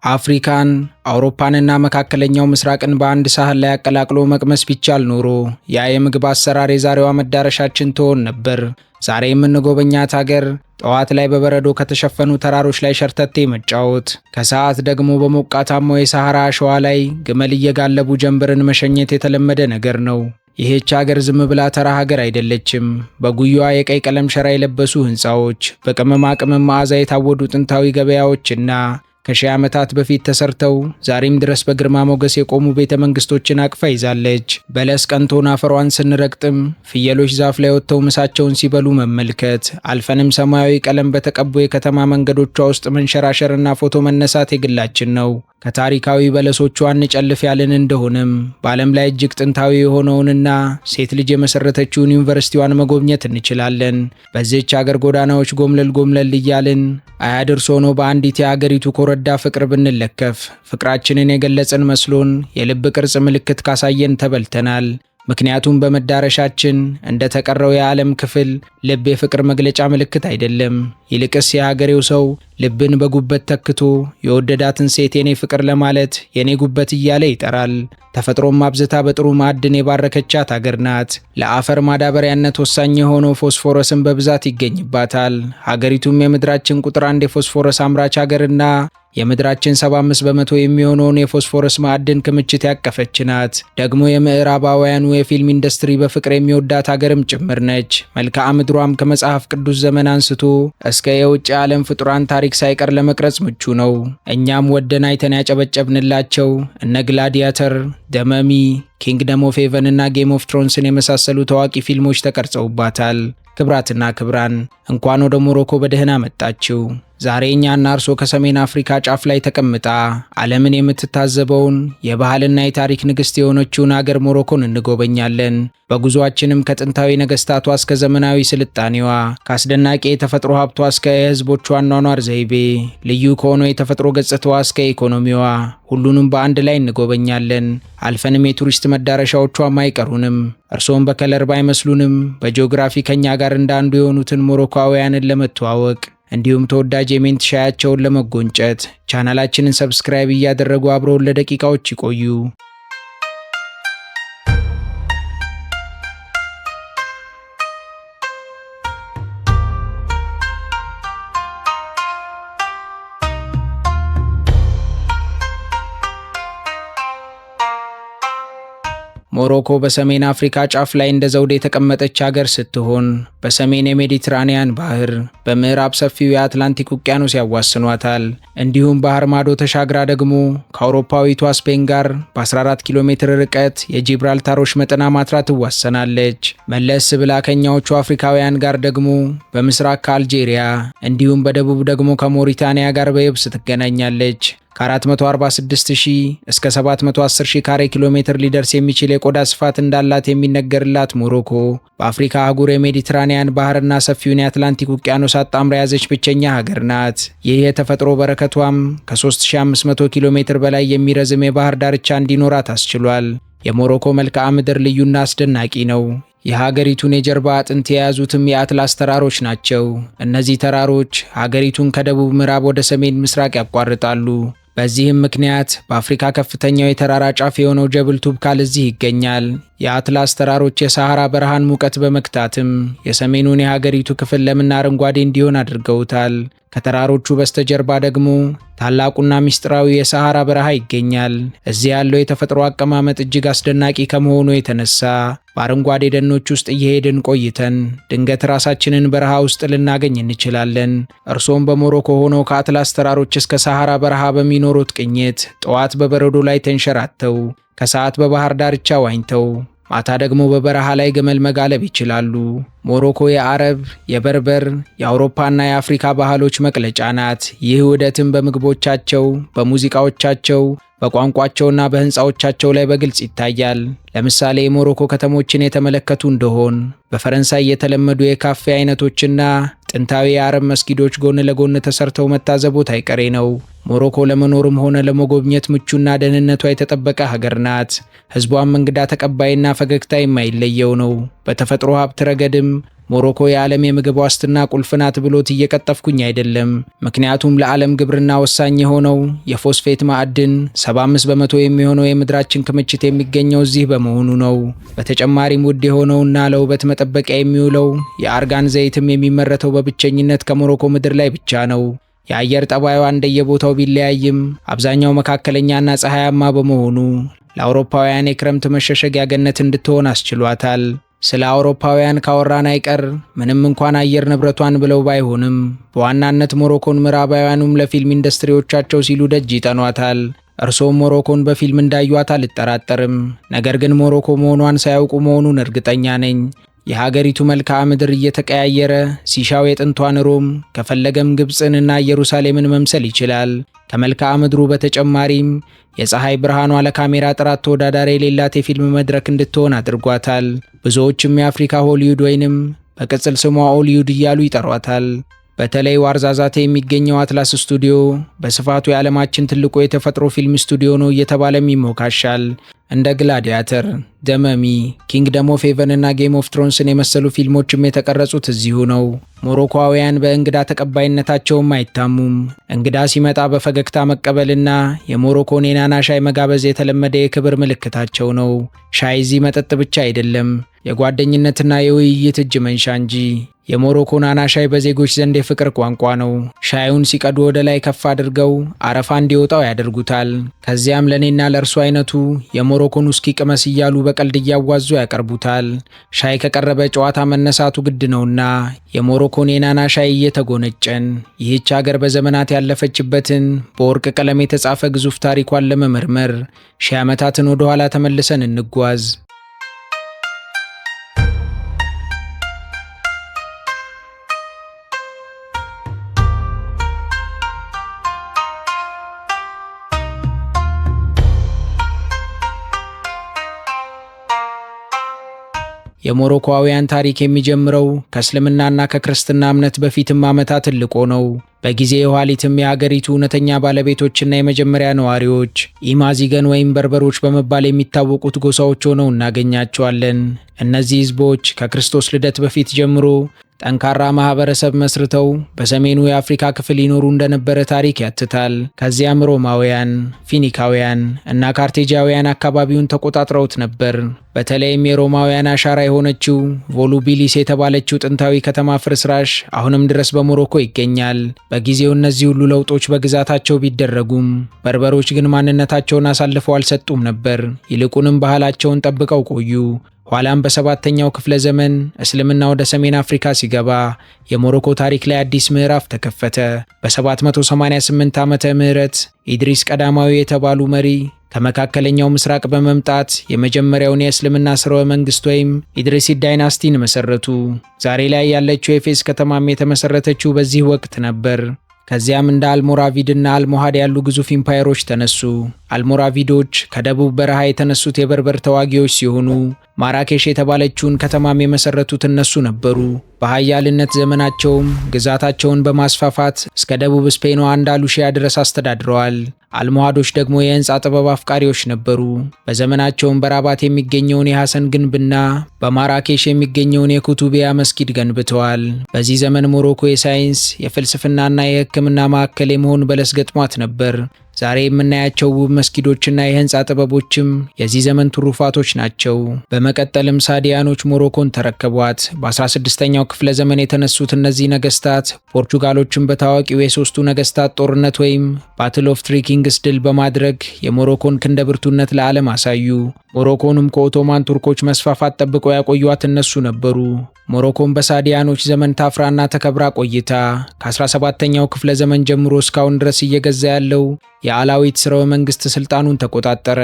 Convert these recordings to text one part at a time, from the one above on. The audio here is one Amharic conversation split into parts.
አፍሪካን፣ አውሮፓንና መካከለኛው ምስራቅን በአንድ ሳህን ላይ አቀላቅሎ መቅመስ ቢቻል ኖሮ ያ የምግብ አሰራር የዛሬዋ መዳረሻችን ትሆን ነበር። ዛሬ የምንጎበኛት ሀገር ጠዋት ላይ በበረዶ ከተሸፈኑ ተራሮች ላይ ሸርተቴ መጫወት፣ ከሰዓት ደግሞ በሞቃታማው የሳሐራ አሸዋ ላይ ግመል እየጋለቡ ጀንበርን መሸኘት የተለመደ ነገር ነው። ይህች ሀገር ዝም ብላ ተራ ሀገር አይደለችም። በጉያዋ የቀይ ቀለም ሸራ የለበሱ ህንፃዎች፣ በቅመማ ቅመም መዓዛ የታወዱ ጥንታዊ ገበያዎችና ከሺህ ዓመታት በፊት ተሰርተው ዛሬም ድረስ በግርማ ሞገስ የቆሙ ቤተ መንግስቶችን አቅፋ ይዛለች። በለስ ቀንቶን አፈሯን ስንረግጥም ፍየሎች ዛፍ ላይ ወጥተው ምሳቸውን ሲበሉ መመልከት፣ አልፈንም ሰማያዊ ቀለም በተቀቡ የከተማ መንገዶቿ ውስጥ መንሸራሸርና ፎቶ መነሳት የግላችን ነው። ከታሪካዊ በለሶቿ እንጨልፍ ያልን እንደሆነም በዓለም ላይ እጅግ ጥንታዊ የሆነውንና ሴት ልጅ የመሰረተችውን ዩኒቨርሲቲዋን መጎብኘት እንችላለን። በዚህች ሀገር ጎዳናዎች ጎምለል እያልን አያድርስ ሆኖ በአንዲት የሀገሪቱ ኮረዳ ፍቅር ብንለከፍ ፍቅራችንን የገለጽን መስሎን የልብ ቅርጽ ምልክት ካሳየን ተበልተናል። ምክንያቱም በመዳረሻችን እንደ ተቀረው የዓለም ክፍል ልብ የፍቅር መግለጫ ምልክት አይደለም። ይልቅስ የሀገሬው ሰው ልብን በጉበት ተክቶ የወደዳትን ሴት የኔ ፍቅር ለማለት የኔ ጉበት እያለ ይጠራል። ተፈጥሮም አብዝታ በጥሩ ማዕድን የባረከቻት ሀገር ናት። ለአፈር ማዳበሪያነት ወሳኝ የሆነው ፎስፎረስን በብዛት ይገኝባታል። ሀገሪቱም የምድራችን ቁጥር 1 የፎስፎረስ አምራች ሀገርና የምድራችን 75 በመቶ የሚሆነውን የፎስፎረስ ማዕድን ክምችት ያቀፈች ናት። ደግሞ የምዕራባውያኑ የፊልም ኢንዱስትሪ በፍቅር የሚወዳት ሀገርም ጭምር ነች። መልክዓ ምድሯም ከመጽሐፍ ቅዱስ ዘመን አንስቶ እስከ የውጭ ዓለም ፍጡራን ታሪክ ሳይቀር ለመቅረጽ ምቹ ነው። እኛም ወደን አይተን ያጨበጨብንላቸው እነ ግላዲያተር፣ ደመሚ፣ ኪንግደም ኦፍ ሄቨን እና ጌም ኦፍ ትሮንስን የመሳሰሉ ታዋቂ ፊልሞች ተቀርጸውባታል። ክብራትና ክብራን እንኳን ወደ ሞሮኮ በደህና መጣችሁ። ዛሬ እኛና እርሶ ከሰሜን አፍሪካ ጫፍ ላይ ተቀምጣ ዓለምን የምትታዘበውን የባህልና የታሪክ ንግሥት የሆነችውን አገር ሞሮኮን እንጎበኛለን። በጉዞአችንም ከጥንታዊ ነገሥታቷ እስከ ዘመናዊ ስልጣኔዋ፣ ከአስደናቂ የተፈጥሮ ሀብቷ እስከ የሕዝቦቿ አኗኗር ዘይቤ፣ ልዩ ከሆነው የተፈጥሮ ገጽታዋ እስከ ኢኮኖሚዋ ሁሉንም በአንድ ላይ እንጎበኛለን። አልፈንም የቱሪስት መዳረሻዎቿም አይቀሩንም። እርሶም በከለር ባይመስሉንም በጂኦግራፊ ከኛ ጋር እንዳንዱ የሆኑትን ሞሮኮውያንን ለመተዋወቅ እንዲሁም ተወዳጅ የሜንት ሻያቸውን ለመጎንጨት ቻናላችንን ሰብስክራይብ እያደረጉ አብረውን ለደቂቃዎች ይቆዩ። ሞሮኮ በሰሜን አፍሪካ ጫፍ ላይ እንደ ዘውድ የተቀመጠች ሀገር ስትሆን በሰሜን የሜዲትራኒያን ባህር፣ በምዕራብ ሰፊው የአትላንቲክ ውቅያኖስ ያዋስኗታል። እንዲሁም ባህር ማዶ ተሻግራ ደግሞ ከአውሮፓዊቷ ስፔን ጋር በ14 ኪሎ ሜትር ርቀት የጂብራልታሮች መጠና ማትራ ትዋሰናለች። መለስ ብላ ከኛዎቹ አፍሪካውያን ጋር ደግሞ በምስራቅ ከአልጄሪያ እንዲሁም በደቡብ ደግሞ ከሞሪታኒያ ጋር በየብስ ትገናኛለች። ከ446,000 እስከ 710,000 ካሬ ኪሎ ሜትር ሊደርስ የሚችል የቆዳ ስፋት እንዳላት የሚነገርላት ሞሮኮ በአፍሪካ አህጉር የሜዲትራኒያን ባህርና ሰፊውን የአትላንቲክ ውቅያኖስ አጣምራ የያዘች ብቸኛ ሀገር ናት። ይህ የተፈጥሮ በረከቷም ከ3500 ኪሎ ሜትር በላይ የሚረዝም የባህር ዳርቻ እንዲኖራት አስችሏል። የሞሮኮ መልክዓ ምድር ልዩና አስደናቂ ነው። የሀገሪቱን የጀርባ አጥንት የያዙትም የአትላስ ተራሮች ናቸው። እነዚህ ተራሮች ሀገሪቱን ከደቡብ ምዕራብ ወደ ሰሜን ምስራቅ ያቋርጣሉ። በዚህም ምክንያት በአፍሪካ ከፍተኛው የተራራ ጫፍ የሆነው ጀብል ቱብካል እዚህ ይገኛል። የአትላስ ተራሮች የሳሐራ በረሃን ሙቀት በመክታትም የሰሜኑን የሀገሪቱ ክፍል ለምና አረንጓዴ እንዲሆን አድርገውታል። ከተራሮቹ በስተጀርባ ደግሞ ታላቁና ሚስጥራዊ የሳሐራ በረሃ ይገኛል። እዚህ ያለው የተፈጥሮ አቀማመጥ እጅግ አስደናቂ ከመሆኑ የተነሳ በአረንጓዴ ደኖች ውስጥ እየሄድን ቆይተን ድንገት ራሳችንን በረሃ ውስጥ ልናገኝ እንችላለን። እርሶም በሞሮኮ ሆነው ከአትላስ ተራሮች እስከ ሳሐራ በረሃ በሚኖሩት ቅኝት ጠዋት በበረዶ ላይ ተንሸራተው፣ ከሰዓት በባህር ዳርቻ ዋኝተው፣ ማታ ደግሞ በበረሃ ላይ ግመል መጋለብ ይችላሉ። ሞሮኮ የአረብ፣ የበርበር፣ የአውሮፓና የአፍሪካ ባህሎች መቅለጫ ናት። ይህ ውህደትም በምግቦቻቸው፣ በሙዚቃዎቻቸው፣ በቋንቋቸውና በህንፃዎቻቸው ላይ በግልጽ ይታያል። ለምሳሌ የሞሮኮ ከተሞችን የተመለከቱ እንደሆን በፈረንሳይ የተለመዱ የካፌ አይነቶችና ጥንታዊ የአረብ መስጊዶች ጎን ለጎን ተሰርተው መታዘቦት አይቀሬ ነው። ሞሮኮ ለመኖርም ሆነ ለመጎብኘት ምቹና ደህንነቷ የተጠበቀ ሀገር ናት። ህዝቧም እንግዳ ተቀባይና ፈገግታ የማይለየው ነው። በተፈጥሮ ሀብት ረገድም ሞሮኮ የዓለም የምግብ ዋስትና ቁልፍ ናት ብሎት እየቀጠፍኩኝ አይደለም። ምክንያቱም ለዓለም ግብርና ወሳኝ የሆነው የፎስፌት ማዕድን 75 በመቶ የሚሆነው የምድራችን ክምችት የሚገኘው እዚህ በመሆኑ ነው። በተጨማሪም ውድ የሆነውና ለውበት መጠበቂያ የሚውለው የአርጋን ዘይትም የሚመረተው በብቸኝነት ከሞሮኮ ምድር ላይ ብቻ ነው። የአየር ጠባዩ እንደየቦታው ቢለያይም አብዛኛው መካከለኛና ፀሐያማ በመሆኑ ለአውሮፓውያን የክረምት መሸሸጊያ ገነት እንድትሆን አስችሏታል። ስለ አውሮፓውያን ካወራን አይቀር ምንም እንኳን አየር ንብረቷን ብለው ባይሆንም በዋናነት ሞሮኮን ምዕራባውያኑም ለፊልም ኢንዱስትሪዎቻቸው ሲሉ ደጅ ይጠኗታል። እርሶም ሞሮኮን በፊልም እንዳዩት አልጠራጠርም። ነገር ግን ሞሮኮ መሆኗን ሳያውቁ መሆኑን እርግጠኛ ነኝ። የሀገሪቱ መልክዓ ምድር እየተቀያየረ ሲሻው የጥንቷን ሮም ከፈለገም ግብፅንና ኢየሩሳሌምን መምሰል ይችላል። ከመልክዓ ምድሩ በተጨማሪም የፀሐይ ብርሃኗ ለካሜራ ጥራት ተወዳዳሪ የሌላት የፊልም መድረክ እንድትሆን አድርጓታል። ብዙዎችም የአፍሪካ ሆሊውድ ወይንም በቅጽል ስሟ ኦሊውድ እያሉ ይጠሯታል። በተለይ ዋርዛዛቴ የሚገኘው አትላስ ስቱዲዮ በስፋቱ የዓለማችን ትልቁ የተፈጥሮ ፊልም ስቱዲዮ ነው እየተባለም ይሞካሻል። እንደ ግላዲያተር፣ ደመሚ፣ ኪንግደም ኦፍ ሄቨን እና ጌም ኦፍ ትሮንስን የመሰሉ ፊልሞችም የተቀረጹት እዚሁ ነው። ሞሮኮውያን በእንግዳ ተቀባይነታቸውም አይታሙም። እንግዳ ሲመጣ በፈገግታ መቀበልና የሞሮኮን የናና ሻይ መጋበዝ የተለመደ የክብር ምልክታቸው ነው። ሻይ እዚህ መጠጥ ብቻ አይደለም፣ የጓደኝነትና የውይይት እጅ መንሻ እንጂ። የሞሮኮ ናና ሻይ በዜጎች ዘንድ የፍቅር ቋንቋ ነው። ሻዩን ሲቀዱ ወደ ላይ ከፍ አድርገው አረፋ እንዲወጣው ያደርጉታል። ከዚያም ለኔና ለእርሱ አይነቱ የሞሮኮን ውስኪ ቅመስ እያሉ በቀልድ እያዋዙ ያቀርቡታል። ሻይ ከቀረበ ጨዋታ መነሳቱ ግድ ነውና የሞሮኮን የናና ሻይ እየተጎነጨን ይህች ሀገር በዘመናት ያለፈችበትን በወርቅ ቀለም የተጻፈ ግዙፍ ታሪኳን ለመመርመር ሺህ ዓመታትን ወደ ኋላ ተመልሰን እንጓዝ። የሞሮኮውያን ታሪክ የሚጀምረው ከእስልምናና ከክርስትና እምነት በፊትም ዓመታት ልቆ ነው። በጊዜ የኋሊትም የሀገሪቱ እውነተኛ ባለቤቶችና የመጀመሪያ ነዋሪዎች ኢማዚገን ወይም በርበሮች በመባል የሚታወቁት ጎሳዎች ሆነው እናገኛቸዋለን። እነዚህ ህዝቦች ከክርስቶስ ልደት በፊት ጀምሮ ጠንካራ ማህበረሰብ መስርተው በሰሜኑ የአፍሪካ ክፍል ይኖሩ እንደነበረ ታሪክ ያትታል። ከዚያም ሮማውያን፣ ፊኒካውያን እና ካርቴጃውያን አካባቢውን ተቆጣጥረውት ነበር። በተለይም የሮማውያን አሻራ የሆነችው ቮሉቢሊስ የተባለችው ጥንታዊ ከተማ ፍርስራሽ አሁንም ድረስ በሞሮኮ ይገኛል። በጊዜው እነዚህ ሁሉ ለውጦች በግዛታቸው ቢደረጉም በርበሮች ግን ማንነታቸውን አሳልፈው አልሰጡም ነበር። ይልቁንም ባህላቸውን ጠብቀው ቆዩ። ኋላም በሰባተኛው ክፍለ ዘመን እስልምና ወደ ሰሜን አፍሪካ ሲገባ የሞሮኮ ታሪክ ላይ አዲስ ምዕራፍ ተከፈተ። በ788 ዓመተ ምህረት ኢድሪስ ቀዳማዊ የተባሉ መሪ ከመካከለኛው ምስራቅ በመምጣት የመጀመሪያውን የእስልምና ስርወ መንግስት ወይም ኢድሪሲድ ዳይናስቲን መሰረቱ። ዛሬ ላይ ያለችው ኤፌስ ከተማም የተመሰረተችው በዚህ ወቅት ነበር። ከዚያም እንደ አልሞራቪድና አልሞሃድ ያሉ ግዙፍ ኢምፓየሮች ተነሱ። አልሞራቪዶች ከደቡብ በረሃ የተነሱት የበርበር ተዋጊዎች ሲሆኑ ማራኬሽ የተባለችውን ከተማም የመሰረቱት እነሱ ነበሩ። በኃያልነት ዘመናቸውም ግዛታቸውን በማስፋፋት እስከ ደቡብ ስፔኗ አንዳሉሺያ ድረስ አስተዳድረዋል። አልሞሃዶች ደግሞ የህንፃ ጥበብ አፍቃሪዎች ነበሩ። በዘመናቸውም በራባት የሚገኘውን የሐሰን ግንብና በማራኬሽ የሚገኘውን የኩቱቢያ መስጊድ ገንብተዋል። በዚህ ዘመን ሞሮኮ የሳይንስ የፍልስፍናና የሕክምና ማዕከል የመሆን በለስ ገጥሟት ነበር። ዛሬ የምናያቸው ውብ መስጊዶችና የህንፃ ጥበቦችም የዚህ ዘመን ትሩፋቶች ናቸው። በመቀጠልም ሳዲያኖች ሞሮኮን ተረከቧት። በ16ኛው ክፍለ ዘመን የተነሱት እነዚህ ነገስታት ፖርቹጋሎችን በታዋቂው የሶስቱ ነገስታት ጦርነት ወይም ባትል ኦፍ ትሪ ኪንግስ ድል በማድረግ የሞሮኮን ክንደብርቱነት ለዓለም አሳዩ። ሞሮኮንም ከኦቶማን ቱርኮች መስፋፋት ጠብቀው ያቆዩት እነሱ ነበሩ። ሞሮኮን በሳዲያኖች ዘመን ታፍራና ተከብራ ቆይታ ከ17ኛው ክፍለ ዘመን ጀምሮ እስካሁን ድረስ እየገዛ ያለው የአላዊት ስርወ መንግስት ስልጣኑን ተቆጣጠረ።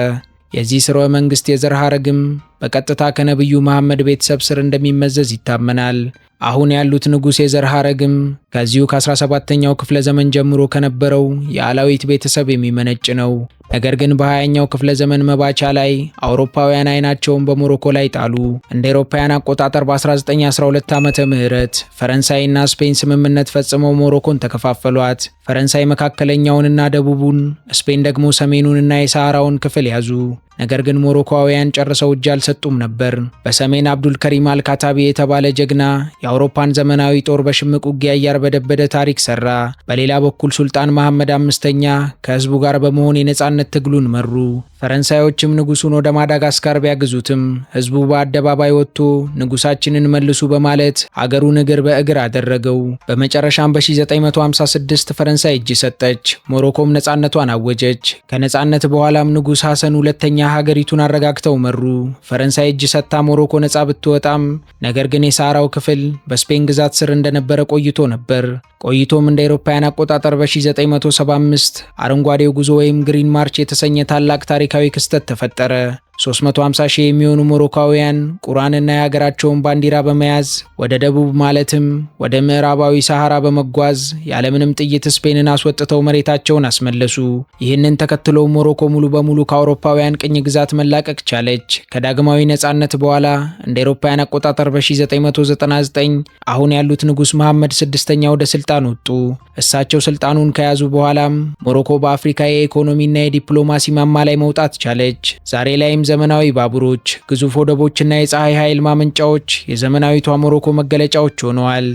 የዚህ ስርወ መንግስት የዘር ሐረግም በቀጥታ ከነብዩ መሐመድ ቤተሰብ ስር እንደሚመዘዝ ይታመናል። አሁን ያሉት ንጉሥ የዘር ሐረግም ከዚሁ ከ17ኛው ክፍለ ዘመን ጀምሮ ከነበረው የአላዊት ቤተሰብ የሚመነጭ ነው። ነገር ግን በ20ኛው ክፍለ ዘመን መባቻ ላይ አውሮፓውያን አይናቸውን በሞሮኮ ላይ ጣሉ። እንደ አውሮፓውያን አቆጣጠር በ1912 ዓመተ ምህረት ፈረንሳይና ስፔን ስምምነት ፈጽመው ሞሮኮን ተከፋፈሏት። ፈረንሳይ መካከለኛውንና ደቡቡን፣ ስፔን ደግሞ ሰሜኑንና የሳሃራውን ክፍል ያዙ። ነገር ግን ሞሮኮውያን ጨርሰው እጅ አልሰጡም ነበር። በሰሜን አብዱል ከሪም አልካታቢ የተባለ ጀግና የአውሮፓን ዘመናዊ ጦር በሽምቅ ውጊያ እያርበደበደ ታሪክ ሰራ። በሌላ በኩል ሱልጣን መሐመድ አምስተኛ ከህዝቡ ጋር በመሆን የነጻነት ትግሉን መሩ። ፈረንሳዮችም ንጉሱን ወደ ማዳጋስካር ቢያግዙትም ህዝቡ በአደባባይ ወጥቶ ንጉሳችንን መልሱ በማለት አገሩን እግር በእግር አደረገው። በመጨረሻም በ1956 ፈረንሳይ እጅ ሰጠች። ሞሮኮም ነጻነቷን አወጀች። ከነጻነት በኋላም ንጉስ ሐሰን ሁለተኛ ሀገሪቱን አረጋግተው መሩ። ፈረንሳይ እጅ ሰጥታ ሞሮኮ ነጻ ብትወጣም ነገር ግን የሳሃራው ክፍል በስፔን ግዛት ስር እንደነበረ ቆይቶ ነበር። ቆይቶም እንደ አውሮፓውያን አቆጣጠር በ1975 አረንጓዴው ጉዞ ወይም ግሪን ማርች የተሰኘ ታላቅ ታሪካዊ ክስተት ተፈጠረ። 350 ሺህ የሚሆኑ ሞሮካውያን ቁርአንና የሀገራቸውን ባንዲራ በመያዝ ወደ ደቡብ ማለትም ወደ ምዕራባዊ ሳሃራ በመጓዝ ያለምንም ጥይት ስፔንን አስወጥተው መሬታቸውን አስመለሱ። ይህንን ተከትሎ ሞሮኮ ሙሉ በሙሉ ከአውሮፓውያን ቅኝ ግዛት መላቀቅ ቻለች። ከዳግማዊ ነጻነት በኋላ እንደ አውሮፓውያን አቆጣጠር በ1999 አሁን ያሉት ንጉስ መሐመድ ስድስተኛ ወደ ስልጣን ወጡ። እሳቸው ስልጣኑን ከያዙ በኋላም ሞሮኮ በአፍሪካ የኢኮኖሚና የዲፕሎማሲ ማማ ላይ መውጣት ቻለች። ዛሬ ላይም ዘመናዊ ባቡሮች፣ ግዙፍ ወደቦችና የፀሐይ ኃይል ማመንጫዎች የዘመናዊቷ ሞሮኮ መገለጫዎች ሆነዋል።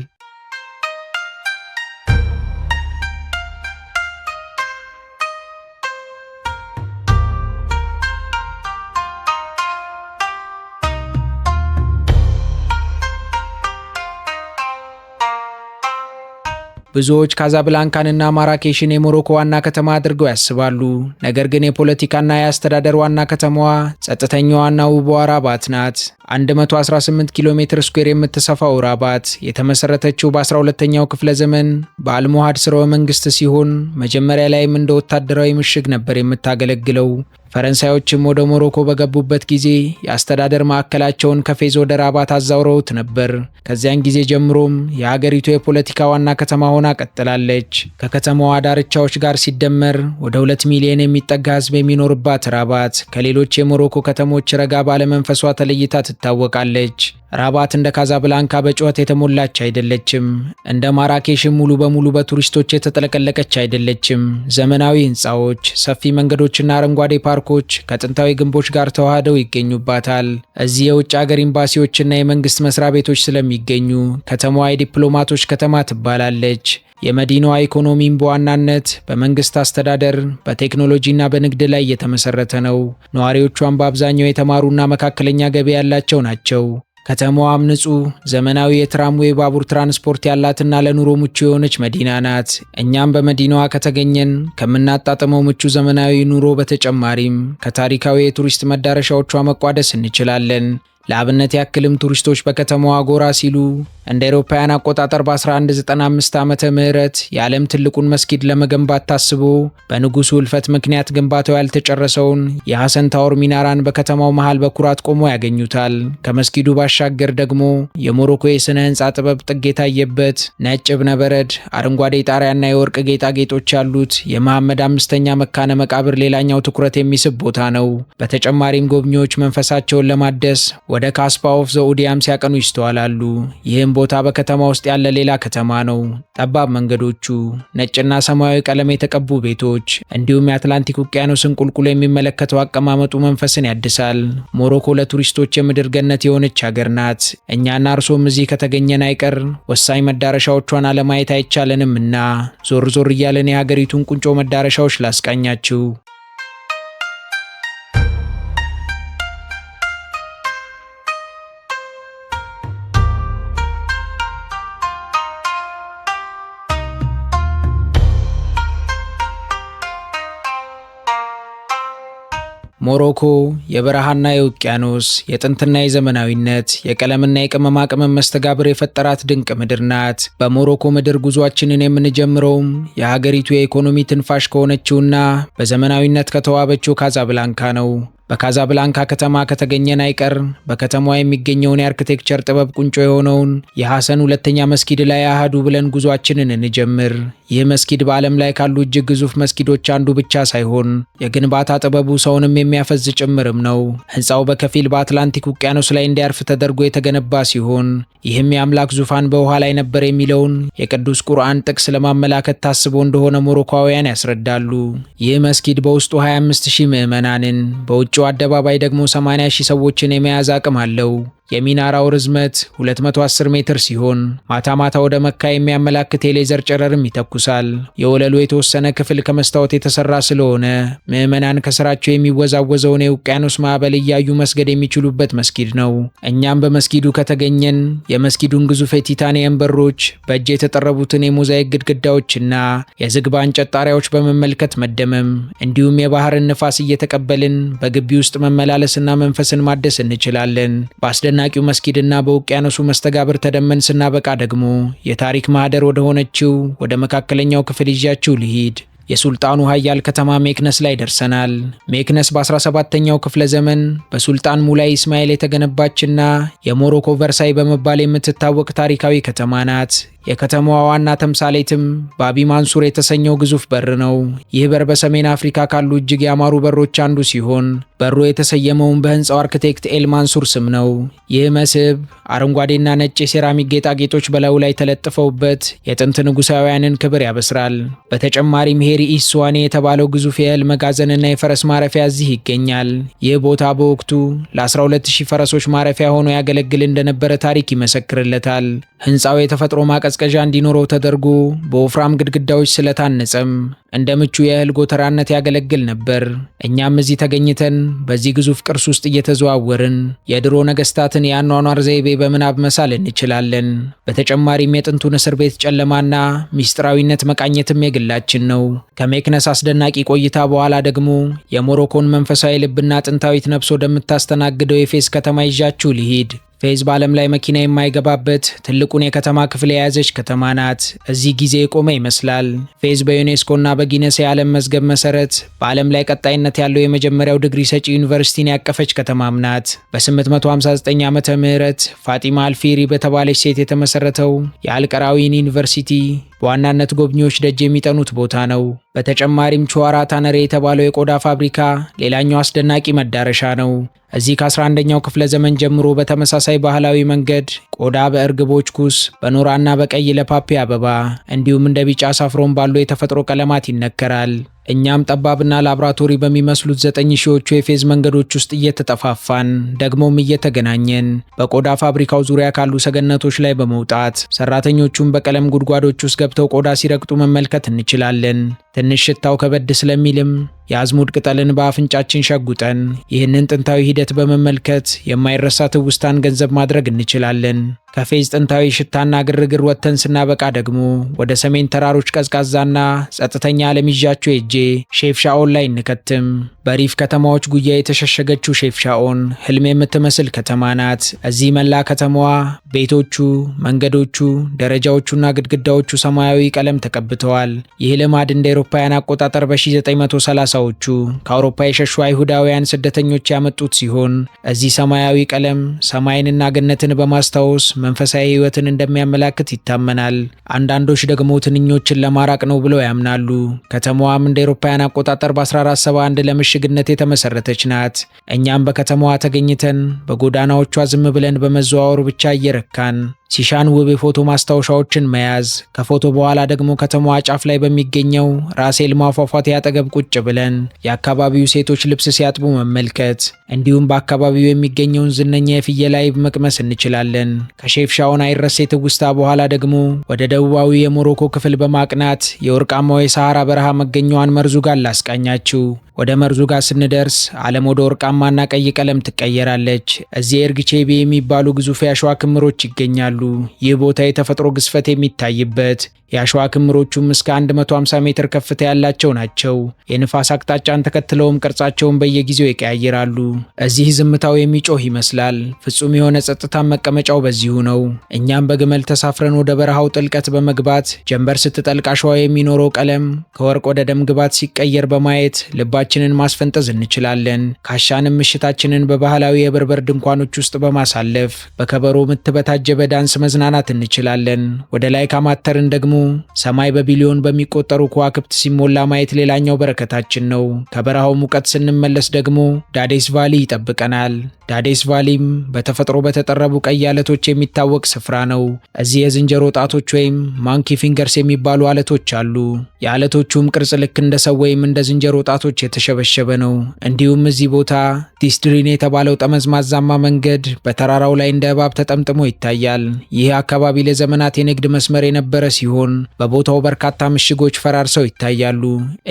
ብዙዎች ካዛብላንካንና ማራኬሽን የሞሮኮ ዋና ከተማ አድርገው ያስባሉ። ነገር ግን የፖለቲካና የአስተዳደር ዋና ከተማዋ ጸጥተኛዋና ውቧ ራባት ናት። 118 ኪሎ ሜትር ስኩዌር የምትሰፋው ራባት የተመሰረተችው በ12ኛው ክፍለ ዘመን በአልሞሃድ ስርወ መንግስት ሲሆን መጀመሪያ ላይም እንደ ወታደራዊ ምሽግ ነበር የምታገለግለው። ፈረንሳዮችም ወደ ሞሮኮ በገቡበት ጊዜ የአስተዳደር ማዕከላቸውን ከፌዝ ወደ ራባት አዛውረውት ነበር። ከዚያን ጊዜ ጀምሮም የሀገሪቱ የፖለቲካ ዋና ከተማ ሆና ቀጥላለች። ከከተማዋ ዳርቻዎች ጋር ሲደመር ወደ 2 ሚሊዮን የሚጠጋ ህዝብ የሚኖርባት ራባት ከሌሎች የሞሮኮ ከተሞች ረጋ ባለመንፈሷ ተለይታ ትታወቃለች። ራባት እንደ ካዛብላንካ በጩኸት የተሞላች አይደለችም። እንደ ማራኬሽም ሙሉ በሙሉ በቱሪስቶች የተጠለቀለቀች አይደለችም። ዘመናዊ ህንፃዎች፣ ሰፊ መንገዶችና አረንጓዴ ፓርኮች ከጥንታዊ ግንቦች ጋር ተዋህደው ይገኙባታል። እዚህ የውጭ ሀገር ኤምባሲዎችና የመንግስት መስሪያ ቤቶች ስለሚገኙ ከተማዋ የዲፕሎማቶች ከተማ ትባላለች። የመዲናዋ ኢኮኖሚም በዋናነት በመንግስት አስተዳደር፣ በቴክኖሎጂና በንግድ ላይ የተመሰረተ ነው። ነዋሪዎቿም በአብዛኛው የተማሩና መካከለኛ ገቢ ያላቸው ናቸው። ከተማዋም ንጹህ፣ ዘመናዊ የትራምዌይ ባቡር ትራንስፖርት ያላትና ለኑሮ ምቹ የሆነች መዲና ናት። እኛም በመዲናዋ ከተገኘን ከምናጣጥመው ምቹ ዘመናዊ ኑሮ በተጨማሪም ከታሪካዊ የቱሪስት መዳረሻዎቿ መቋደስ እንችላለን። ለአብነት ያክልም ቱሪስቶች በከተማዋ ጎራ ሲሉ እንደ አውሮፓውያን አቆጣጠር በ1195 ዓመተ ምህረት የዓለም ትልቁን መስጊድ ለመገንባት ታስቦ በንጉሱ ህልፈት ምክንያት ግንባታው ያልተጨረሰውን የሐሰን ታወር ሚናራን በከተማው መሃል በኩራት ቆሞ ያገኙታል። ከመስጊዱ ባሻገር ደግሞ የሞሮኮ የስነ ህንፃ ጥበብ ጥግ የታየበት ነጭ እብነበረድ፣ አረንጓዴ ጣሪያና የወርቅ ጌጣጌጦች ያሉት የመሐመድ አምስተኛ መካነ መቃብር ሌላኛው ትኩረት የሚስብ ቦታ ነው። በተጨማሪም ጎብኚዎች መንፈሳቸውን ለማደስ ወደ ካስፓ ኦፍ ዘኡዲያም ሲያቀኑ ይስተዋላሉ። ይህም ቦታ በከተማ ውስጥ ያለ ሌላ ከተማ ነው። ጠባብ መንገዶቹ፣ ነጭና ሰማያዊ ቀለም የተቀቡ ቤቶች እንዲሁም የአትላንቲክ ውቅያኖስን ቁልቁል የሚመለከተው አቀማመጡ መንፈስን ያድሳል። ሞሮኮ ለቱሪስቶች የምድር ገነት የሆነች ሀገር ናት። እኛና እርሶም እዚህ ከተገኘን አይቀር ወሳኝ መዳረሻዎቿን አለማየት አይቻለንም እና ዞር ዞር እያለን የሀገሪቱን ቁንጮ መዳረሻዎች ላስቃኛችሁ። ሞሮኮ የበረሃና የውቅያኖስ፣ የጥንትና የዘመናዊነት፣ የቀለምና የቅመማ ቅመም መስተጋብር የፈጠራት ድንቅ ምድር ናት። በሞሮኮ ምድር ጉዟችንን የምንጀምረውም የሀገሪቱ የኢኮኖሚ ትንፋሽ ከሆነችውና በዘመናዊነት ከተዋበችው ካዛብላንካ ነው። በካዛብላንካ ከተማ ከተገኘን አይቀር በከተማዋ የሚገኘውን የአርኪቴክቸር ጥበብ ቁንጮ የሆነውን የሐሰን ሁለተኛ መስጊድ ላይ አሃዱ ብለን ጉዟችንን እንጀምር። ይህ መስጊድ በዓለም ላይ ካሉ እጅግ ግዙፍ መስጊዶች አንዱ ብቻ ሳይሆን የግንባታ ጥበቡ ሰውንም የሚያፈዝ ጭምርም ነው። ሕንፃው በከፊል በአትላንቲክ ውቅያኖስ ላይ እንዲያርፍ ተደርጎ የተገነባ ሲሆን ይህም የአምላክ ዙፋን በውሃ ላይ ነበር የሚለውን የቅዱስ ቁርአን ጥቅስ ለማመላከት ታስቦ እንደሆነ ሞሮኮውያን ያስረዳሉ። ይህ መስጊድ በውስጡ 25000 ምዕመናንን በውጭው አደባባይ ደግሞ 80000 ሰዎችን የመያዝ አቅም አለው። የሚናራው ርዝመት 210 ሜትር ሲሆን ማታ ማታ ወደ መካ የሚያመላክት የሌዘር ጨረርም ይተኩሳል። የወለሉ የተወሰነ ክፍል ከመስታወት የተሰራ ስለሆነ ምዕመናን ከስራቸው የሚወዛወዘውን የውቅያኖስ ማዕበል እያዩ መስገድ የሚችሉበት መስጊድ ነው። እኛም በመስጊዱ ከተገኘን የመስጊዱን ግዙፍ የቲታኒየም በሮች፣ በእጅ የተጠረቡትን የሞዛይክ ግድግዳዎችና የዝግባ እንጨት ጣሪያዎች በመመልከት መደመም እንዲሁም የባህርን ንፋስ እየተቀበልን በግቢ ውስጥ መመላለስና መንፈስን ማደስ እንችላለን። በአስደናቂው መስጊድና በውቅያኖሱ መስተጋብር ተደመን ስናበቃ ደግሞ የታሪክ ማህደር ወደ ሆነችው ወደ መካከለኛው ክፍል ይዣችሁ ልሂድ። የሱልጣኑ ሀያል ከተማ ሜክነስ ላይ ደርሰናል። ሜክነስ በ17ኛው ክፍለ ዘመን በሱልጣን ሙላይ ኢስማኤል የተገነባችና የሞሮኮ ቨርሳይ በመባል የምትታወቅ ታሪካዊ ከተማ ናት። የከተማዋ ዋና ተምሳሌትም ባቢ ማንሱር የተሰኘው ግዙፍ በር ነው። ይህ በር በሰሜን አፍሪካ ካሉ እጅግ ያማሩ በሮች አንዱ ሲሆን በሩ የተሰየመውን በህንፃው አርክቴክት ኤል ማንሱር ስም ነው። ይህ መስህብ አረንጓዴና ነጭ የሴራሚክ ጌጣጌጦች በላዩ ላይ ተለጥፈውበት የጥንት ንጉሳውያንን ክብር ያበስራል። በተጨማሪም ሄሪ ኢስዋኔ የተባለው ግዙፍ የእህል መጋዘንና የፈረስ ማረፊያ እዚህ ይገኛል። ይህ ቦታ በወቅቱ ለ12000 ፈረሶች ማረፊያ ሆኖ ያገለግል እንደነበረ ታሪክ ይመሰክርለታል። ህንፃው የተፈጥሮ ማቀዝቀዣ እንዲኖረው ተደርጎ በወፍራም ግድግዳዎች ስለታነጸም እንደ ምቹ የእህል ጎተራነት ያገለግል ነበር። እኛም እዚህ ተገኝተን በዚህ ግዙፍ ቅርስ ውስጥ እየተዘዋወርን የድሮ ነገስታትን የአኗኗር ዘይቤ በምናብ መሳል እንችላለን። በተጨማሪም የጥንቱን እስር ቤት ጨለማና ሚስጥራዊነት መቃኘትም የግላችን ነው። ከሜክነስ አስደናቂ ቆይታ በኋላ ደግሞ የሞሮኮን መንፈሳዊ ልብና ጥንታዊት ነፍስ ወደምታስተናግደው የፌዝ ከተማ ይዣችሁ ልሂድ። ፌዝ በዓለም ላይ መኪና የማይገባበት ትልቁን የከተማ ክፍል የያዘች ከተማ ናት። እዚህ ጊዜ የቆመ ይመስላል። ፌዝ በዩኔስኮና በጊነስ የዓለም መዝገብ መሰረት በዓለም ላይ ቀጣይነት ያለው የመጀመሪያው ዲግሪ ሰጪ ዩኒቨርሲቲን ያቀፈች ከተማም ናት። በ859 ዓመተ ምህረት ፋጢማ አልፊሪ በተባለች ሴት የተመሰረተው የአልቀራዊን ዩኒቨርሲቲ በዋናነት ጎብኚዎች ደጅ የሚጠኑት ቦታ ነው። በተጨማሪም ቹዋራ ታነሬ የተባለው የቆዳ ፋብሪካ ሌላኛው አስደናቂ መዳረሻ ነው። እዚህ ከ11ኛው ክፍለ ዘመን ጀምሮ በተመሳሳይ ባህላዊ መንገድ ቆዳ በእርግቦች ኩስ፣ በኖራና በቀይ ለፓፔ አበባ እንዲሁም እንደ ቢጫ ሳፍሮን ባሉ የተፈጥሮ ቀለማት ይነከራል። እኛም ጠባብና ላብራቶሪ በሚመስሉት 9000ዎቹ የፌዝ መንገዶች ውስጥ እየተጠፋፋን ደግሞም እየተገናኘን በቆዳ ፋብሪካው ዙሪያ ካሉ ሰገነቶች ላይ በመውጣት ሰራተኞቹን በቀለም ጉድጓዶች ውስጥ ገብተው ቆዳ ሲረግጡ መመልከት እንችላለን። ትንሽ ሽታው ከበድ ስለሚልም የአዝሙድ ቅጠልን በአፍንጫችን ሸጉጠን ይህንን ጥንታዊ ሂደት በመመልከት የማይረሳ ትውስታን ገንዘብ ማድረግ እንችላለን። ከፌዝ ጥንታዊ ሽታና ግርግር ወጥተን ስናበቃ ደግሞ ወደ ሰሜን ተራሮች ቀዝቃዛና ጸጥተኛ ዓለም ይዣችሁ ሄጄ ሼፍ ሻኦን ላይ እንከትም። በሪፍ ከተማዎች ጉያ የተሸሸገችው ሼፍ ሻኦን ህልም የምትመስል ከተማ ናት። እዚህ መላ ከተማዋ ቤቶቹ፣ መንገዶቹ፣ ደረጃዎቹና ግድግዳዎቹ ሰማያዊ ቀለም ተቀብተዋል። ይህ ልማድ እንደ አውሮፓውያን አቆጣጠር በ1930ዎቹ ከአውሮፓ የሸሹ አይሁዳውያን ስደተኞች ያመጡት ሲሆን እዚህ ሰማያዊ ቀለም ሰማይንና ገነትን በማስታወስ መንፈሳዊ ህይወትን እንደሚያመላክት ይታመናል። አንዳንዶች ደግሞ ትንኞችን ለማራቅ ነው ብለው ያምናሉ። ከተማዋም እንደ አውሮፓውያን አቆጣጠር በ1471 ለምሽግነት የተመሰረተች ናት። እኛም በከተማዋ ተገኝተን በጎዳናዎቿ ዝም ብለን በመዘዋወር ብቻ እየረካን ሲሻን ውብ የፎቶ ማስታወሻዎችን መያዝ፣ ከፎቶ በኋላ ደግሞ ከተማዋ ጫፍ ላይ በሚገኘው ራሴል ፏፏቴ አጠገብ ቁጭ ብለን የአካባቢው ሴቶች ልብስ ሲያጥቡ መመልከት እንዲሁም በአካባቢው የሚገኘውን ዝነኛ የፍየል አይብ መቅመስ እንችላለን። ከሼፍ ሻኦን አይረሴ ትውስታ በኋላ ደግሞ ወደ ደቡባዊ የሞሮኮ ክፍል በማቅናት የወርቃማው የሰሃራ በረሃ መገኛዋን መርዙጋን ላስቃኛችሁ። ወደ መርዙጋ ስንደርስ ዓለም ወደ ወርቃማና ቀይ ቀለም ትቀየራለች። እዚህ ኤርግቼቤ የሚባሉ ግዙፍ የአሸዋ ክምሮች ይገኛሉ። ይህ ቦታ የተፈጥሮ ግዝፈት የሚታይበት የአሸዋ ክምሮቹም እስከ 150 ሜትር ከፍታ ያላቸው ናቸው። የንፋስ አቅጣጫን ተከትለውም ቅርጻቸውን በየጊዜው ይቀያየራሉ። እዚህ ዝምታው የሚጮህ ይመስላል። ፍጹም የሆነ ጸጥታን መቀመጫው በዚሁ ነው። እኛም በግመል ተሳፍረን ወደ በረሃው ጥልቀት በመግባት ጀንበር ስትጠልቅ አሸዋ የሚኖረው ቀለም ከወርቅ ወደ ደም ግባት ሲቀየር በማየት ልባችንን ማስፈንጠዝ እንችላለን። ካሻንም ምሽታችንን በባህላዊ የበርበር ድንኳኖች ውስጥ በማሳለፍ በከበሮ ምት በታጀበ ዳንስ መዝናናት እንችላለን። ወደ ላይ ካማተርን ደግሞ ሰማይ በቢሊዮን በሚቆጠሩ ከዋክብት ሲሞላ ማየት ሌላኛው በረከታችን ነው። ከበረሃው ሙቀት ስንመለስ ደግሞ ዳዴስ ቫሊ ይጠብቀናል። ዳዴስ ቫሊም በተፈጥሮ በተጠረቡ ቀይ አለቶች የሚታወቅ ስፍራ ነው። እዚህ የዝንጀሮ ጣቶች ወይም ማንኪ ፊንገርስ የሚባሉ አለቶች አሉ። የአለቶቹም ቅርጽ ልክ እንደ ሰው ወይም እንደ ዝንጀሮ ጣቶች የተሸበሸበ ነው። እንዲሁም እዚህ ቦታ ዲስትሪን የተባለው ጠመዝማዛማ መንገድ በተራራው ላይ እንደ እባብ ተጠምጥሞ ይታያል። ይህ አካባቢ ለዘመናት የንግድ መስመር የነበረ ሲሆን በቦታው በርካታ ምሽጎች ፈራርሰው ይታያሉ።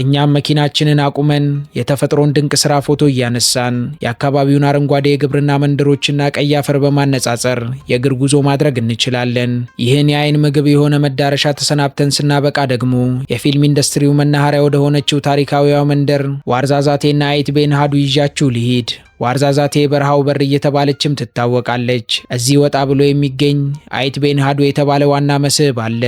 እኛም መኪናችንን አቁመን የተፈጥሮን ድንቅ ስራ ፎቶ እያነሳን የአካባቢውን አረንጓዴ የግብርና መንደሮችና ቀይ አፈር በማነጻጸር የእግር ጉዞ ማድረግ እንችላለን። ይህን የአይን ምግብ የሆነ መዳረሻ ተሰናብተን ስናበቃ ደግሞ የፊልም ኢንዱስትሪው መናኸሪያ ወደ ሆነችው ታሪካዊዋ መንደር ዋርዛዛቴና አይት ቤን ሃዱ ይዣችሁ ልሂድ። ዋርዛዛቴ በረሃው በር እየተባለችም ትታወቃለች። እዚህ ወጣ ብሎ የሚገኝ አይት ቤን ሃዱ የተባለ ዋና መስህብ አለ።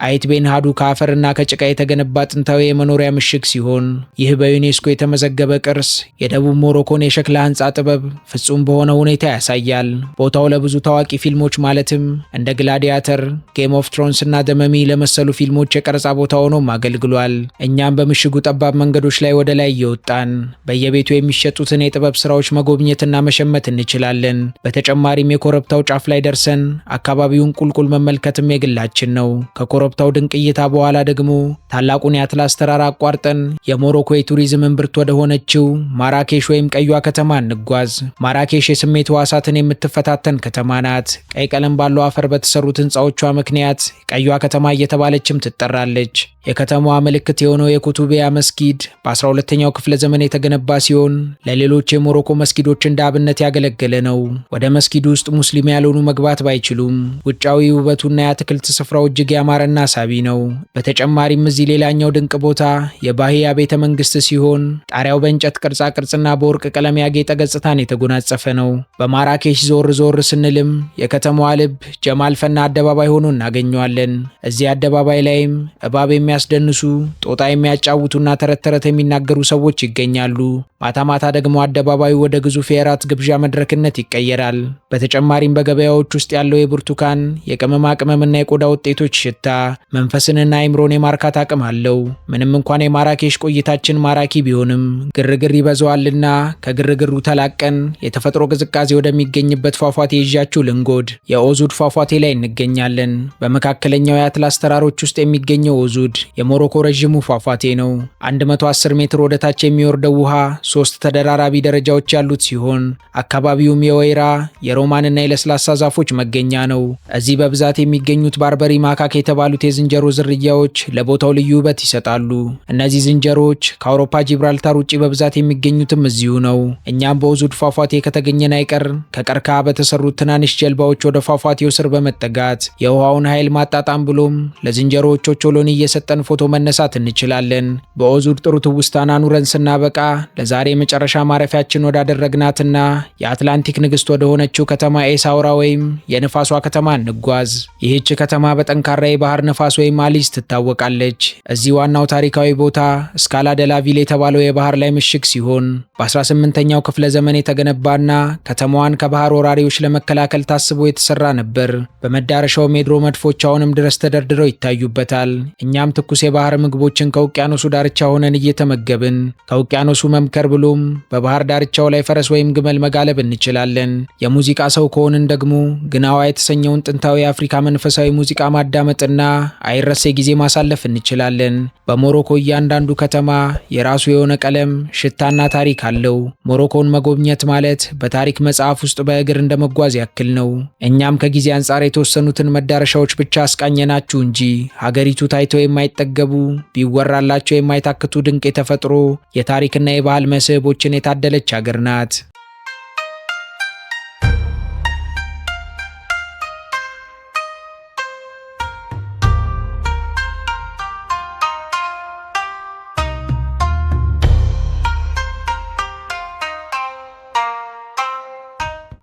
አይት ቤን ሃዱ ከአፈርና ከጭቃ የተገነባ ጥንታዊ የመኖሪያ ምሽግ ሲሆን ይህ በዩኔስኮ የተመዘገበ ቅርስ የደቡብ ሞሮኮን የሸክላ ህንፃ ጥበብ ፍጹም በሆነ ሁኔታ ያሳያል። ቦታው ለብዙ ታዋቂ ፊልሞች ማለትም እንደ ግላዲያተር፣ ጌም ኦፍ ትሮንስ እና ደመሚ ለመሰሉ ፊልሞች የቀረጻ ቦታ ሆኖም አገልግሏል። እኛም በምሽጉ ጠባብ መንገዶች ላይ ወደ ላይ እየወጣን በየቤቱ የሚሸጡትን የጥበብ ስራዎች መጎብኘትና መሸመት እንችላለን። በተጨማሪም የኮረብታው ጫፍ ላይ ደርሰን አካባቢውን ቁልቁል መመልከትም የግላችን ነው። ከኮረብታው ድንቅ እይታ በኋላ ደግሞ ታላቁን የአትላስ ተራራ አቋርጠን የሞሮኮ የቱሪዝም እምብርት ወደ ሆነችው ማራኬሽ ወይም ቀዩዋ ከተማ እንጓዝ። ማራኬሽ የስሜት ሕዋሳትን የምትፈታተን ከተማ ናት። ቀይ ቀለም ባለው አፈር በተሰሩት ህንፃዎቿ ምክንያት ቀዩዋ ከተማ እየተባለችም ትጠራለች። የከተማዋ ምልክት የሆነው የኩቱቢያ መስጊድ በ12ኛው ክፍለ ዘመን የተገነባ ሲሆን ለሌሎች የሞሮኮ መስጊዶች እንደ አብነት ያገለገለ ነው። ወደ መስጊዱ ውስጥ ሙስሊም ያልሆኑ መግባት ባይችሉም ውጫዊ ውበቱና የአትክልት ስፍራው እጅግ ያማረና ሳቢ ነው። በተጨማሪም እዚህ ሌላኛው ድንቅ ቦታ የባህያ ቤተ መንግስት ሲሆን ጣሪያው በእንጨት ቅርጻ ቅርጽና በወርቅ ቀለም ያጌጠ ገጽታን የተጎናጸፈ ነው። በማራኬሽ ዞር ዞር ስንልም የከተማዋ ልብ ጀማል ፈና አደባባይ ሆኖ እናገኘዋለን። እዚህ አደባባይ ላይም እባብ የሚያስደንሱ ጦጣ የሚያጫውቱና ተረት ተረት የሚናገሩ ሰዎች ይገኛሉ። ማታ ማታ ደግሞ አደባባዩ ወደ ግዙፍ የራት ግብዣ መድረክነት ይቀየራል። በተጨማሪም በገበያዎች ውስጥ ያለው የብርቱካን የቅመማ ቅመምና የቆዳ ውጤቶች ሽታ መንፈስንና አይምሮን የማርካት አቅም አለው። ምንም እንኳን የማራኬሽ ቆይታችን ማራኪ ቢሆንም ግርግር ይበዛዋልና ከግርግሩ ተላቀን የተፈጥሮ ቅዝቃዜ ወደሚገኝበት ፏፏቴ ይዣችሁ ልንጎድ የኦዙድ ፏፏቴ ላይ እንገኛለን። በመካከለኛው የአትላስ ተራሮች ውስጥ የሚገኘው ኦዙድ የሞሮኮ ረዥሙ ፏፏቴ ነው። 110 ሜትር ወደታች የሚወርደው ውሃ 3 ተደራራቢ ደረጃዎች ያሉት ሲሆን አካባቢውም የወይራ የሮማንና የለስላሳ ዛፎች መገኛ ነው። እዚህ በብዛት የሚገኙት ባርበሪ ማካክ የተባሉት የዝንጀሮ ዝርያዎች ለቦታው ልዩ ውበት ይሰጣሉ። እነዚህ ዝንጀሮዎች ከአውሮፓ ጂብራልታር ውጪ በብዛት የሚገኙትም እዚሁ ነው። እኛም በኦዙድ ፏፏቴ ከተገኘን አይቀር ከቀርከሃ በተሰሩት ትናንሽ ጀልባዎች ወደ ፏፏቴው ስር በመጠጋት የውሃውን ኃይል ማጣጣም ብሎም ለዝንጀሮዎች ኦቾሎኒ እየሰጠን ፎቶ መነሳት እንችላለን። በኦዙድ ጥሩ ትውስታን አኑረን ስናበቃ ለዛሬ መጨረሻ ማረፊያችን ወዳደረግናትና የአትላንቲክ ንግስት ወደ ሆነችው ከተማ ኤሳውራ ወይም የንፋሷ ከተማ እንጓዝ። ይህች ከተማ በጠንካራ የባህር ነፋስ ወይም አሊዝ ትታወቃለች። እዚህ ዋናው ታሪካዊ ቦታ ስካላ ደላቪል የተባለው የባህር ላይ ምሽግ ሲሆን በ18ኛው ክፍለ ዘመን የተገነባና ከተማዋን ከባህር ወራሪዎች ለመከላከል ታስቦ የተሰራ ነበር። በመዳረሻውም የድሮ መድፎች አሁንም ድረስ ተደርድረው ይታዩበታል። እኛም ትኩስ የባህር ምግቦችን ከውቅያኖሱ ዳርቻ ሆነን እየተመገብን ከውቅያኖሱ መምከር ብሎም በባህር ዳርቻው ላይ ፈረስ ወይም ግመል መጋለብ እንችላለን። የሙዚቃ ሰው ከሆንን ደግሞ ግናዋ የተሰኘውን ጥንታዊ የአፍሪካ መንፈሳዊ ሙዚቃ ማዳመጥና አይረሴ ጊዜ ማሳለፍ እንችላለን። በሞሮኮ እያንዳንዱ ከተማ የራሱ የሆነ ቀለም፣ ሽታና ታሪክ አለው። ሞሮኮን መጎብኘት ማለት በታሪክ መጽሐፍ ውስጥ በእግር እንደመጓዝ ያክል ነው። እኛም ከጊዜ አንጻር የተወሰኑትን መዳረሻዎች ብቻ አስቃኘናችሁ እንጂ ሀገሪቱ ታይተው የማይጠገቡ ቢወራላቸው የማይታክቱ ድንቅ የተፈጥሮ የታሪክና የባህል መስህቦችን የታደለች ሀገር ናት።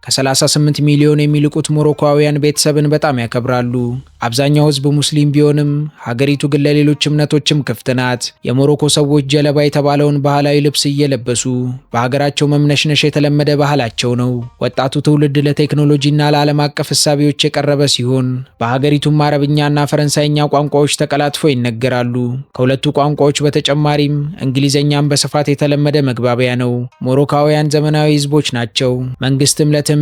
ከ38 ሚሊዮን የሚልቁት ሞሮኮውያን ቤተሰብን በጣም ያከብራሉ። አብዛኛው ህዝብ ሙስሊም ቢሆንም ሀገሪቱ ግን ለሌሎች እምነቶችም ክፍት ናት። የሞሮኮ ሰዎች ጀለባ የተባለውን ባህላዊ ልብስ እየለበሱ በሀገራቸው መምነሽነሽ የተለመደ ባህላቸው ነው። ወጣቱ ትውልድ ለቴክኖሎጂና ለዓለም አቀፍ እሳቤዎች የቀረበ ሲሆን በሀገሪቱም አረብኛና ፈረንሳይኛ ቋንቋዎች ተቀላጥፎ ይነገራሉ። ከሁለቱ ቋንቋዎች በተጨማሪም እንግሊዝኛም በስፋት የተለመደ መግባቢያ ነው። ሞሮካውያን ዘመናዊ ህዝቦች ናቸው። መንግስትም ለትምህርትና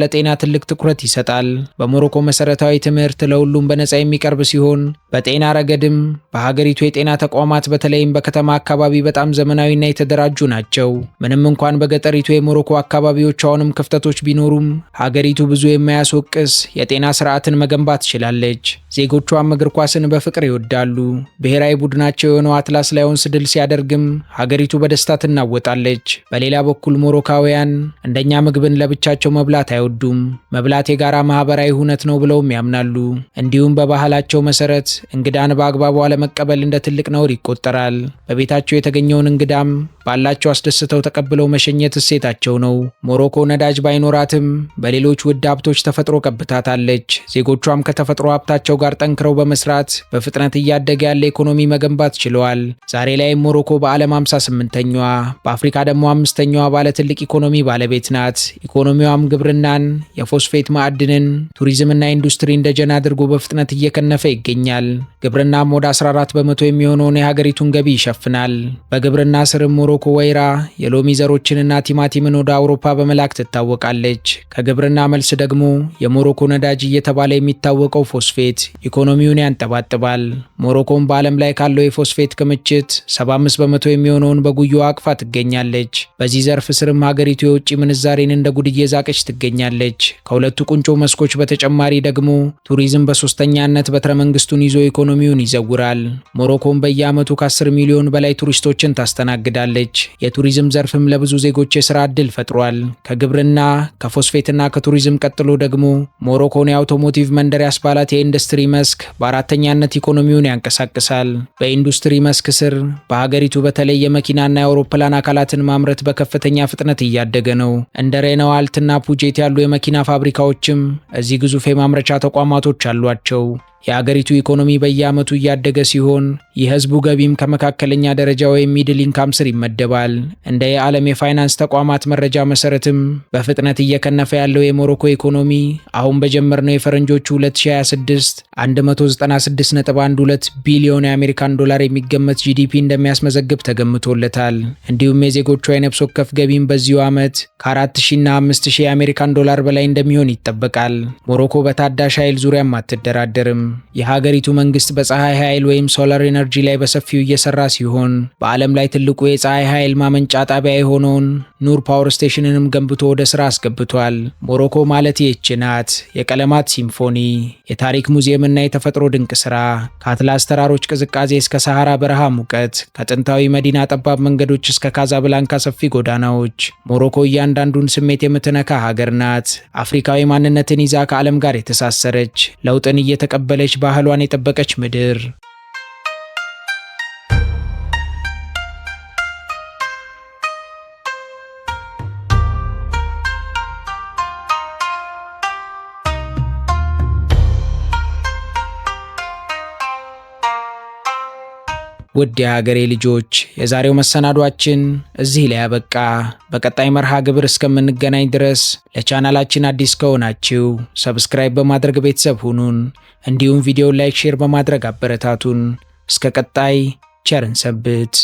ለጤና ትልቅ ትኩረት ይሰጣል። በሞሮኮ መሰረታዊ ትምህርት ለሁሉም በነፃ የሚቀርብ ሲሆን በጤና ረገድም በሀገሪቱ የጤና ተቋማት በተለይም በከተማ አካባቢ በጣም ዘመናዊና የተደራጁ ናቸው። ምንም እንኳን በገጠሪቱ የሞሮኮ አካባቢዎች አሁንም ክፍተቶች ቢኖሩም ሀገሪቱ ብዙ የማያስወቅስ የጤና ስርዓትን መገንባት ችላለች። ዜጎቿም እግር ኳስን በፍቅር ይወዳሉ። ብሔራዊ ቡድናቸው የሆነው አትላስ ላዮንስ ድል ሲያደርግም ሀገሪቱ በደስታ ትናወጣለች። በሌላ በኩል ሞሮካውያን እንደኛ ምግብን ለብቻቸው መብላት አይወዱም። መብላት የጋራ ማህበራዊ ሁነት ነው ብለውም ያምናሉ። እንዲሁም በባህላቸው መሰረት እንግዳን በአግባቡ አለመቀበል እንደ ትልቅ ነውር ይቆጠራል። በቤታቸው የተገኘውን እንግዳም ባላቸው አስደስተው ተቀብለው መሸኘት እሴታቸው ነው። ሞሮኮ ነዳጅ ባይኖራትም በሌሎች ውድ ሀብቶች ተፈጥሮ ቀብታታለች። ዜጎቿም ከተፈጥሮ ሀብታቸው ጋር ጠንክረው በመስራት በፍጥነት እያደገ ያለ ኢኮኖሚ መገንባት ችለዋል። ዛሬ ላይ ሞሮኮ በዓለም 58ኛዋ በአፍሪካ ደግሞ 5ኛዋ ባለ ትልቅ ኢኮኖሚ ባለቤት ናት። ኢኮኖሚዋም ግብርናን፣ የፎስፌት ማዕድንን፣ ቱሪዝምና ኢንዱስትሪ እንደጀና አድርጎ በፍጥነት እየከነፈ ይገኛል። ግብርናም ወደ 14 በመቶ የሚሆነውን የሀገሪቱን ገቢ ይሸፍናል። በግብርና ስርም ሞሮኮ ወይራ፣ የሎሚ ዘሮችንና ቲማቲምን ወደ አውሮፓ በመላክ ትታወቃለች። ከግብርና መልስ ደግሞ የሞሮኮ ነዳጅ እየተባለ የሚታወቀው ፎስፌት ኢኮኖሚውን ያንጠባጥባል። ሞሮኮም በዓለም ላይ ካለው የፎስፌት ክምችት 75 በመቶ የሚሆነውን በጉያዋ አቅፋ ትገኛለች። በዚህ ዘርፍ ስርም ሀገሪቱ የውጭ ምንዛሬን እንደ ጉድ እየዛቀች ትገኛለች። ከሁለቱ ቁንጮ መስኮች በተጨማሪ ደግሞ ቱሪዝም በሶስተኛነት በትረ መንግስቱን ይዞ ኢኮኖሚውን ይዘውራል። ሞሮኮም በየዓመቱ ከ10 ሚሊዮን በላይ ቱሪስቶችን ታስተናግዳለች። የቱሪዝም ዘርፍም ለብዙ ዜጎች የሥራ ዕድል ፈጥሯል። ከግብርና ከፎስፌትና ከቱሪዝም ቀጥሎ ደግሞ ሞሮኮን የአውቶሞቲቭ መንደር ያስባላት የኢንዱስትሪ መስክ በአራተኛነት ኢኮኖሚውን ያንቀሳቅሳል። በኢንዱስትሪ መስክ ስር በሀገሪቱ በተለይ የመኪናና የአውሮፕላን አካላትን ማምረት በከፍተኛ ፍጥነት እያደገ ነው። እንደ ሬናዋልትና ፑጄት ያሉ የመኪና ፋብሪካዎችም እዚህ ግዙፍ የማምረቻ ተቋማቶች አሏቸው። የሀገሪቱ ኢኮኖሚ በየዓመቱ እያደገ ሲሆን የህዝቡ ገቢም ከመካከለኛ ደረጃ ወይም ሚድል ኢንካም ስር ይመደባል። እንደ የዓለም የፋይናንስ ተቋማት መረጃ መሰረትም በፍጥነት እየከነፈ ያለው የሞሮኮ ኢኮኖሚ አሁን በጀመርነው የፈረንጆቹ 2026 196.12 ቢሊዮን የአሜሪካን ዶላር የሚገመት ጂዲፒ እንደሚያስመዘግብ ተገምቶለታል። እንዲሁም የዜጎቿ የነፍስ ወከፍ ገቢም በዚሁ ዓመት ከ4000 እና 5000 የአሜሪካን ዶላር በላይ እንደሚሆን ይጠበቃል። ሞሮኮ በታዳሽ ኃይል ዙሪያም አትደራደርም። የሀገሪቱ መንግስት በፀሐይ ኃይል ወይም ሶላር ኤነርጂ ላይ በሰፊው እየሰራ ሲሆን በዓለም ላይ ትልቁ የፀሐይ ኃይል ማመንጫ ጣቢያ የሆነውን ኑር ፓወር ስቴሽንንም ገንብቶ ወደ ስራ አስገብቷል። ሞሮኮ ማለት ይህች ናት። የቀለማት ሲምፎኒ፣ የታሪክ ሙዚየምና የተፈጥሮ ድንቅ ስራ፣ ከአትላስ ተራሮች ቅዝቃዜ እስከ ሰሐራ በረሃ ሙቀት፣ ከጥንታዊ መዲና ጠባብ መንገዶች እስከ ካዛብላንካ ሰፊ ጎዳናዎች፣ ሞሮኮ እያንዳንዱን ስሜት የምትነካ ሀገር ናት። አፍሪካዊ ማንነትን ይዛ ከዓለም ጋር የተሳሰረች፣ ለውጥን እየተቀበለች ባህሏን የጠበቀች ምድር። ውድ የሀገሬ ልጆች የዛሬው መሰናዷችን እዚህ ላይ ያበቃ። በቀጣይ መርሃ ግብር እስከምንገናኝ ድረስ ለቻናላችን አዲስ ከሆናችሁ ሰብስክራይብ በማድረግ ቤተሰብ ሁኑን። እንዲሁም ቪዲዮ ላይክ፣ ሼር በማድረግ አበረታቱን። እስከ ቀጣይ ቸርን ሰንብት።